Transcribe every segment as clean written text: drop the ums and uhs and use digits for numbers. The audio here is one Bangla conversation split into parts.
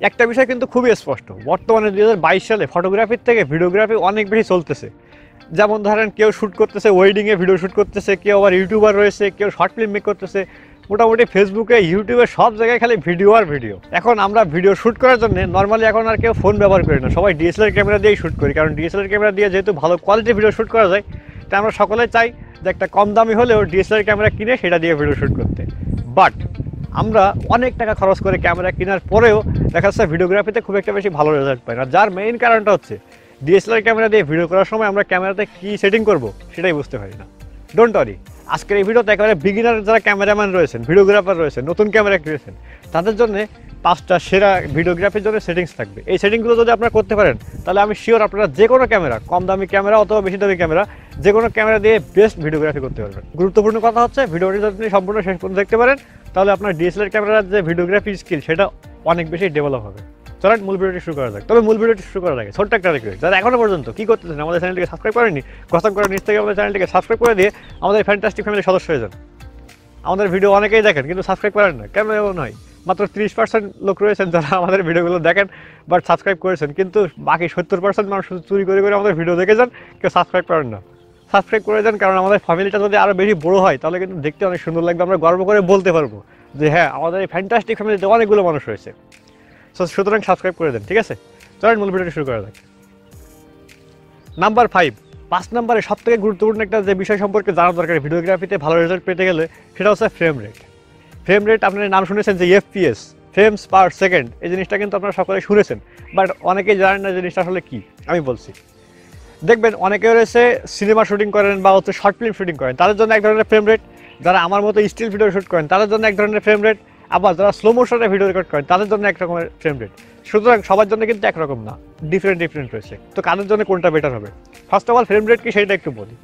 একটা বিষয় কিন্তু খুবই স্পষ্ট, বর্তমানে 2022 সালে ফটোগ্রাফির থেকে ভিডিওগ্রাফি অনেক বেশি চলতেছে। যেমন ধরেন কেউ শ্যুট করতেছে, ওয়েডিংয়ে ভিডিও শ্যুট করতেছে, কেউ আবার ইউটিউবার রয়েছে, কেউ শর্ট ফিল্ম মেক করতেছে, মোটামুটি ফেসবুকে, ইউটিউবে সব জায়গায় খালি ভিডিও আর ভিডিও। এখন আমরা ভিডিও শ্যুট করার জন্য নর্মালি এখন আর কেউ ফোন ব্যবহার করি না, সবাই ডিএসএলআর ক্যামেরা দিয়েই শ্যুট করি। কারণ ডিএসএলআর ক্যামেরা দিয়ে যেহেতু ভালো কোয়ালিটির ভিডিও শ্যুট করা যায়, তাই আমরা সকলে চাই যে একটা কম দামি হলেও ডিএসএলআর ক্যামেরা কিনে সেটা দিয়ে ভিডিও শ্যুট করতে। বাট আমরা অনেক টাকা খরচ করে ক্যামেরা কেনার পরেও দেখা যাচ্ছে ভিডিওগ্রাফিতে খুব একটা বেশি ভালো রেজাল্ট পাই না। যার মেইন কারণটা হচ্ছে ডিএসএলআর ক্যামেরা দিয়ে ভিডিও করার সময় আমরা ক্যামেরাতে কী সেটিং করব সেটাই বুঝতে পারি না। ডোন্ট ওয়ারি, আজকের এই ভিডিওতে একেবারে বিগিনার যারা ক্যামেরাম্যান রয়েছেন, ভিডিওগ্রাফার রয়েছেন, নতুন ক্যামেরা কিনেছেন, তাদের জন্য 5টা সেরা ভিডিওগ্রাফির জন্য সেটিংস থাকবে। এই সেটিংগুলো যদি আপনারা করতে পারেন তাহলে আমি শিওর আপনারা যে কোনো ক্যামেরা, কম দামি ক্যামেরা অথবা বেশি দামি ক্যামেরা, যে কোনো ক্যামেরা দিয়ে বেস্ট ভিডিওগ্রাফি করতে পারবেন। গুরুত্বপূর্ণ কথা হচ্ছে ভিডিওটি যদি আপনি সম্পূর্ণ শেষ পর্যন্ত দেখতে পারেন তাহলে আপনার ডিএসএলআর ক্যামেরার যে ভিডিওগ্রাফি স্কিল সেটা অনেক বেশি ডেভেলপ হবে। চলেন মূল ভিডিওটি শুরু করা যাক। তবে মূল ভিডিওটি শুরু করার আগে ছোট্ট একটা রিকোয়েস্ট, যারা এখনো পর্যন্ত কী করতেছেন আমাদের চ্যানেলটিকে সাবস্ক্রাইব করেননি, কষ্ট করে নিচ থেকে আমাদের চ্যানেলটিকে সাবস্ক্রাইব করে দিয়ে আমাদের ফ্যান্টাস্টিক ফ্যামিলির সদস্য হয়ে যান। আমাদের ভিডিও অনেকেই দেখেন কিন্তু সাবস্ক্রাইব করেন না, কেন এমন হয়? মাত্র 30% লোক রয়েছেন যারা আমাদের ভিডিওগুলো দেখেন বাট সাবস্ক্রাইব করেছেন, কিন্তু বাকি 70% মানুষ চুরি করে করে আমাদের ভিডিও দেখে যান, কেউ সাবস্ক্রাইব করেন না। সাবস্ক্রাইব করে দেন, কারণ আমাদের ফ্যামিলিটা যদি আরও বেশি বড়ো হয় তাহলে কিন্তু দেখতে অনেক সুন্দর লাগবে, আমরা গর্ব করে বলতে পারবো যে হ্যাঁ আমাদের এই ফ্যান্টাস্টিক ফ্যামিলিতে অনেকগুলো মানুষ রয়েছে। সুতরাং সাবস্ক্রাইব করে দেন, ঠিক আছে? চলেন মূল ভিডিওটি শুরু করা যাক। নাম্বার 5 নম্বরে সবথেকে গুরুত্বপূর্ণ একটা যে বিষয় সম্পর্কে জানা দরকার ভিডিওগ্রাফিতে ভালো রেজাল্ট পেতে গেলে সেটা হচ্ছে ফ্রেম রেট। ফ্রেম রেট আপনার নাম শুনেছেন যে এফপিএস, ফ্রেমস পার সেকেন্ড, এই জিনিসটা কিন্তু আপনারা সকলে শুনেছেন, বাট অনেকেই জানেন না জিনিসটা আসলে কী। আমি বলছি, দেখবেন অনেকে রয়েছে সিনেমা শুটিং করেন বা হচ্ছে শর্ট ফিল্ম শুটিং করেন, তাদের জন্য এক ধরনের ফ্রেম রেট। যারা আমার মতো স্টিল ভিডিও শ্যুট করেন তাদের জন্য এক ধরনের ফ্রেম রেট। আবার যারা স্লো মোশনে ভিডিও রেকর্ড করেন তাদের জন্য এক রকমের ফ্রেম রেট। সুতরাং সবার জন্য কিন্তু একরকম না, ডিফারেন্ট রয়েছে। তো কাদের জন্য কোনটা বেটার হবে? First of all frame rate কি সেটা একটু বলি।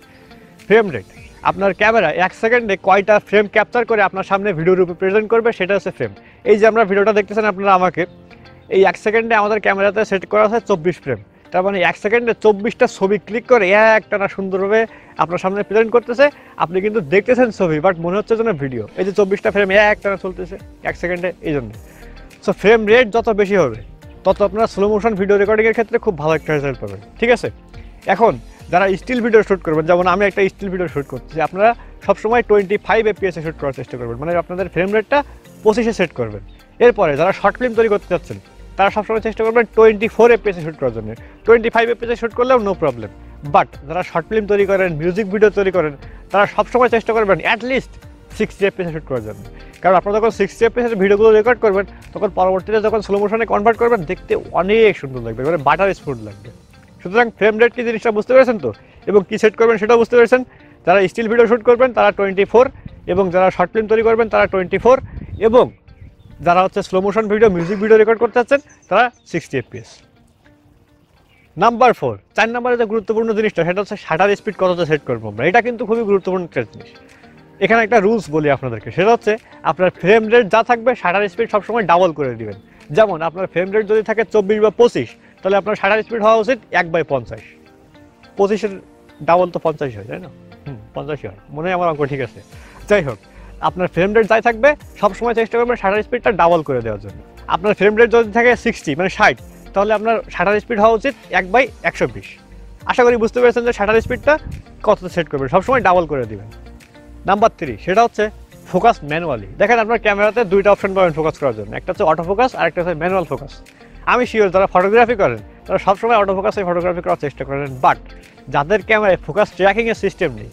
ফ্রেম রেট আপনার ক্যামেরা 1 সেকেন্ডে কয়টা ফ্রেম ক্যাপচার করে আপনার সামনে ভিডিও রূপে প্রেজেন্ট করবে সেটা হচ্ছে ফ্রেম। এই যে আমরা ভিডিওটা দেখতেছেন আপনারা আমাকে, এই 1 সেকেন্ডে আমাদের ক্যামেরাতে সেট করা আছে 24 ফ্রেম। তার মানে 1 সেকেন্ডে 24টা ছবি ক্লিক করে একটানা সুন্দরভাবে আপনার সামনে প্রেজেন্ট করতেছে। আপনি কিন্তু দেখতেছেন ছবি বাট মনে হচ্ছে যেন ভিডিও। এই যে 24টা ফ্রেম একটানা চলতেছে 1 সেকেন্ডে, এই জন্য। সো ফ্রেম রেট যত বেশি হবে তত আপনারা স্লো মোশন ভিডিও রেকর্ডিংয়ের ক্ষেত্রে খুব ভালো একটা রেজাল্ট পাবেন, ঠিক আছে? এখন যারা স্টিল ভিডিও শ্যুট করবেন, যেমন আমি একটা স্টিল ভিডিও শ্যুট করতেছি, আপনারা সবসময় 25 FPS শ্যুট করার চেষ্টা করবেন, মানে আপনাদের ফ্রেম রেটটা 25-এ সেট করবেন। এরপরে যারা শর্ট ফিল্ম তৈরি করতে চাচ্ছেন তারা সবসময় চেষ্টা করবেন 24 FPS শ্যুট করার জন্য। 25 FPS শ্যুট করলেও নো প্রবলেম। বাট যারা শর্ট ফিল্ম তৈরি করেন, মিউজিক ভিডিও তৈরি করেন, তারা সবসময় চেষ্টা করবেন অ্যাটলিস্ট 60 FPS শ্যুট করার জন্য। কারণ আপনারা যখন 60 FPS ভিডিওগুলো রেকর্ড করবেন তখন পরবর্তীতে যখন স্লো মোশনে কনভার্ট করবেন দেখতে অনেক সুন্দর লাগবে, মানে বাটার স্মুথ লাগবে। সুতরাং ফ্রেম রেট কি জিনিসটা বুঝতে পেরেছেন তো, এবং কী সেট করবেন সেটাও বুঝতে পেরেছেন। যারা স্টিল ভিডিও শ্যুট করবেন তারা 24, এবং যারা শর্ট ফিল্ম তৈরি করবেন তারা 24, এবং যারা হচ্ছে slow motion video, music video record করতে চাচ্ছেন তারা 60 FPS। নাম্বার 4 নম্বরে যে গুরুত্বপূর্ণ জিনিসটা সেটা হচ্ছে শাটার স্পিড কতটা সেট করবো আমরা। এটা কিন্তু খুবই গুরুত্বপূর্ণ একটা জিনিস। এখানে একটা রুলস বলি আপনাদেরকে, সেটা হচ্ছে আপনার ফ্রেম রেট যা থাকবে শাটার স্পিড সবসময় ডাবল করে দিবেন। যেমন আপনার ফ্রেম রেট যদি থাকে 24 বা 25, তাহলে আপনার শাটার স্পিড হওয়া উচিত 1/50। 25-এর ডাবল তো 50 হয়, তাই না? 50 হয় মনে হয় আমার অঙ্ক ঠিক আছে। যাই হোক, আপনার ফ্রেম রেট যাই থাকবে সবসময় চেষ্টা করবেন শাটার স্পিডটা ডাবল করে দেওয়ার জন্য। আপনার ফ্রেম রেট যদি থাকে 60 মানে 60, তাহলে আপনার শাটার স্পিড হওয়া উচিত 1/120। আশা করি বুঝতে পেরেছেন যে শাটার স্পিডটা কতটা সেট করবেন, সবসময় ডাবল করে দেবেন। নাম্বার 3 সেটা হচ্ছে ফোকাস ম্যানুয়ালি। দেখেন আপনার ক্যামেরাতে 2টা অপশন পাবেন ফোকাস করার জন্য, একটা হচ্ছে অটো ফোকাস আর একটা হচ্ছে ম্যানুয়াল ফোকাস। আমি শিওর যারা ফটোগ্রাফি করেন তারা সবসময় অটো ফোকাসে ফটোগ্রাফি করার চেষ্টা করেন, বাট যাদের ক্যামেরায় ফোকাস ট্র্যাকিংয়ের সিস্টেম নেই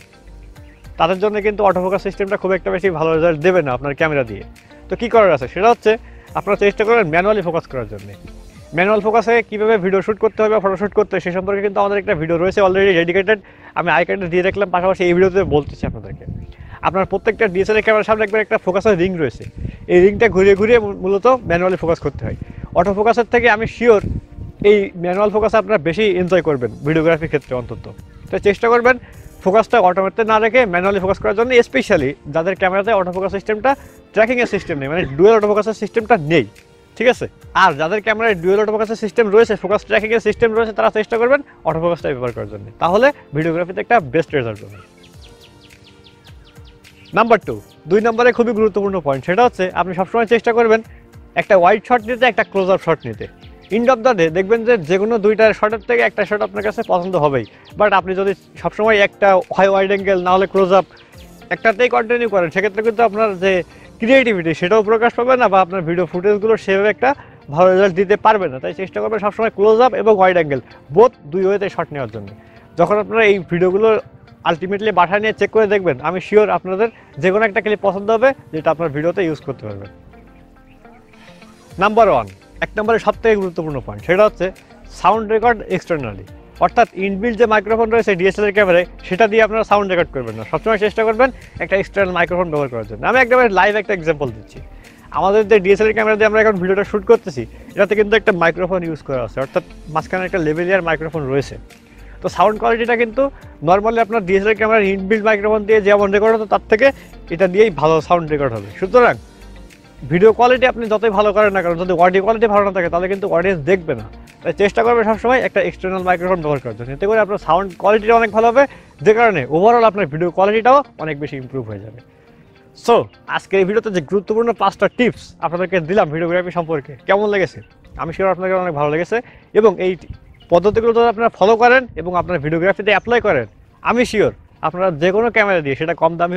তাদের জন্য কিন্তু অটো ফোকাস সিস্টেমটা খুব একটা বেশি ভালো রেজাল্ট দেবে না আপনার ক্যামেরা দিয়ে। তো কী করার আছে সেটা হচ্ছে আপনারা চেষ্টা করেন ম্যানুয়ালি ফোকাস করার জন্য। ম্যানুয়াল ফোকাসে কীভাবে ভিডিও শ্যুট করতে হবে, ফটোশ্যুট করতে হয় সে সম্পর্কে কিন্তু আমাদের একটা ভিডিও রয়েছে অলরেডি ডেডিকেটেড, আমি আই কার্ডে দিয়ে রাখলাম, পাশাপাশি এই ভিডিওতে বলতেছি আপনাদেরকে। আপনার প্রত্যেকটা ডিএসএলআর ক্যামেরার সামনে একবার একটা ফোকাসের রিং রয়েছে, এই রিংটা ঘুরিয়ে ঘুরিয়ে মূলত ম্যানুয়ালি ফোকাস করতে হয়। অটো ফোকাসের থেকে আমি শিওর এই ম্যানুয়াল ফোকাসে আপনারা বেশি এনজয় করবেন ভিডিওগ্রাফির ক্ষেত্রে অন্তত। তো চেষ্টা করবেন ফোকাসটা অটোমেটিক না রেখে ম্যানুয়ালি ফোকাস করার জন্য, স্পেশালি যাদের ক্যামেরাতে অটো ফোকাস সিস্টেমটা ট্র্যাকিংয়ের সিস্টেম নেই, মানে ডুয়েল অটো ফোকাসের সিস্টেমটা নেই, ঠিক আছে? আর যাদের ক্যামেরায় ডুয়েল অটো ফোকাসের সিস্টেম রয়েছে, ফোকাস ট্র্যাকিংয়ের সিস্টেম রয়েছে, তারা চেষ্টা করবেন অটো ফোকাসটা ব্যবহার করার জন্য, তাহলে ভিডিওগ্রাফিতে একটা বেস্ট রেজাল্ট পাবেন। নাম্বার 2 নম্বরে খুবই গুরুত্বপূর্ণ পয়েন্ট, সেটা হচ্ছে আপনি সবসময় চেষ্টা করবেন একটা ওয়াইড শট নিতে, একটা ক্লোজ আপ শট নিতে। এন্ড অফ দ্য ডে দেখবেন যে কোনো দুইটা শটের থেকে একটা শট আপনার কাছে পছন্দ হবেই। বাট আপনি যদি সবসময় একটা হয় ওয়াইড অ্যাঙ্গেল না হলে ক্লোজ আপ একটাতেই কন্টিনিউ করেন, সেক্ষেত্রে কিন্তু আপনার যে ক্রিয়েটিভিটি সেটাও প্রকাশ পাবে না, বা আপনার ভিডিও ফুটেজগুলো সেভাবে একটা ভালো রেজাল্ট দিতে পারবে না। তাই চেষ্টা করবেন সবসময় ক্লোজ আপ এবং ওয়াইড অ্যাঙ্গেল বোথ দুই ওয়েতে শট নেওয়ার জন্য। যখন আপনারা এই ভিডিওগুলো আলটিমেটলি বাসায় নিয়ে চেক করে দেখবেন, আমি শিওর আপনাদের যে কোনো একটা ক্লিপ পছন্দ হবে যেটা আপনার ভিডিওতে ইউজ করতে পারবেন। নাম্বার 1, এক নম্বরে সবথেকে গুরুত্বপূর্ণ পয়েন্ট, সেটা হচ্ছে সাউন্ড রেকর্ড এক্সটার্নালি। অর্থাৎ ইনবিল্ট যে মাইক্রোফোন রয়েছে ডিএসএলআর ক্যামেরায়, সেটা দিয়ে আপনারা সাউন্ড রেকর্ড করবেন না, সবসময় চেষ্টা করবেন একটা এক্সটার্নাল মাইক্রোফোন ব্যবহার করার জন্য। আমি একদম লাইভ একটা এক্সাম্পল দিচ্ছি। আমাদের যে ডিএসএলআর ক্যামেরা দিয়ে আমরা এখন ভিডিওটা শ্যুট করতেছি, এটাতে কিন্তু একটা মাইক্রোফোন ইউজ করা আছে, অর্থাৎ মাঝখানে একটা লেভেলিয়ার মাইক্রোফোন রয়েছে। তো সাউন্ড কোয়ালিটিটা কিন্তু নর্মালি আপনার ডিএসএলআর ক্যামেরার ইনবিল্ট মাইক্রোফোন দিয়ে যেমন রেকর্ড হতো তার থেকে এটা দিয়েই ভালো সাউন্ড রেকর্ড হবে। সুতরাং ভিডিও কোয়ালিটি আপনি যতই ভালো করেন না কারণ যদি অডিও কোয়ালিটি ভালো না থাকে তাহলে কিন্তু অডিয়েন্স দেখবে না। তাই চেষ্টা করবেন সবসময় একটা এক্সটার্নাল মাইক্রোফোন ব্যবহার করার জন্য, এতে করে আপনার সাউন্ড কোয়ালিটিটা অনেক ভালো হবে, যে কারণে ওভারঅল আপনার ভিডিও কোয়ালিটিটাও অনেক বেশি ইমপ্রুভ হয়ে যাবে। সো আজকে এই ভিডিওতে যে গুরুত্বপূর্ণ 5টা টিপস আপনাদেরকে দিলাম ভিডিওগ্রাফি সম্পর্কে, কেমন লেগেছে? আমি শিওর আপনাদের অনেক ভালো লেগেছে, এবং এই পদ্ধতিগুলো যদি আপনারা ফলো করেন এবং আপনার ভিডিওগ্রাফিতে অ্যাপ্লাই করেন, আমি শিওর আপনারা যে কোনো ক্যামেরা দিয়ে, সেটা কম দামি